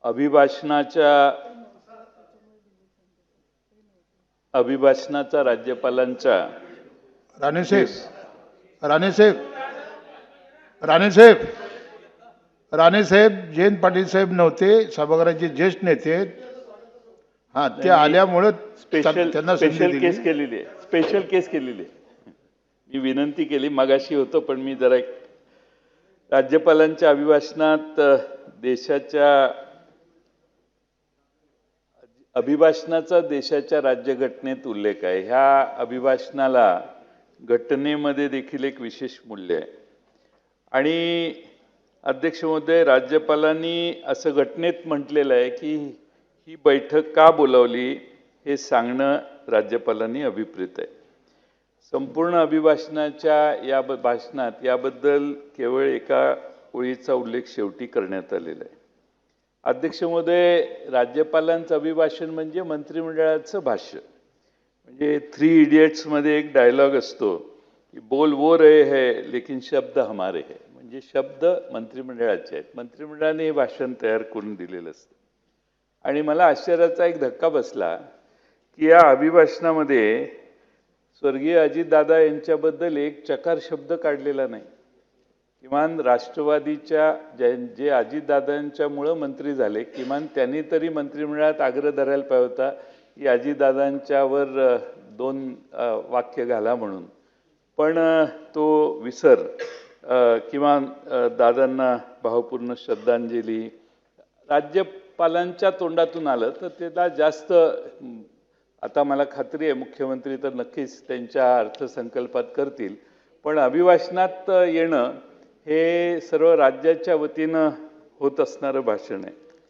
अभिभाषणाचा राज्यपालांच्या राणेसाहेब जयंत पाटील साहेब नव्हते, सभागृहाचे ज्येष्ठ नेते आहेत. हा, ते आल्यामुळे त्यांना स्पेशल केस केलेली आहे. मी विनंती केली मगाशी होतो, पण मी जरा राज्यपालांच्या अभिभाषणात अभिभाषणाचा देशाच्या राज्यघटनेत उल्लेख आहे. ह्या अभिभाषणाला घटनेमध्ये देखील एक विशेष मूल्य आहे. आणि अध्यक्ष महोदय, राज्यपालांनी असं घटनेत म्हटलेलं आहे की ही बैठक का बोलावली हे सांगणं राज्यपालांनी अभिप्रेत आहे. संपूर्ण अभिभाषणाच्या या भाषणात याबद्दल केवळ एका ओळीचा उल्लेख शेवटी करण्यात आलेला आहे. अध्यक्ष महोदय, राज्यपालांचं अभिभाषण म्हणजे मंत्रिमंडळाचं भाष्य. म्हणजे 3 इडियट्समध्ये एक डायलॉग असतो की बोल वो रहे है लेकिन शब्द हमारे है. म्हणजे शब्द मंत्रिमंडळाचे आहेत, मंत्रिमंडळाने हे भाषण तयार करून दिलेलं असतं. आणि मला आश्चर्याचा एक धक्का बसला की या अभिभाषणामध्ये स्वर्गीय अजितदादा यांच्याबद्दल एक चकार शब्द काढलेला नाही. किमान राष्ट्रवादीच्या जे अजितदादांच्यामुळं मंत्री झाले, किमान त्यांनी तरी मंत्रिमंडळात आग्रह धरायला पाहिजे होता की अजितदादांच्यावर 2 वाक्य घाला म्हणून. पण तो विसर किंवा दादांना भावपूर्ण श्रद्धांजली राज्यपालांच्या तोंडातून आलं तर त्याला जास्त, आता मला खात्री आहे मुख्यमंत्री तर नक्कीच त्यांच्या अर्थसंकल्पात करतील, पण अभिभाषणात येणं हे सर्व राज्याच्या वतीनं होत असणारं भाषण आहे.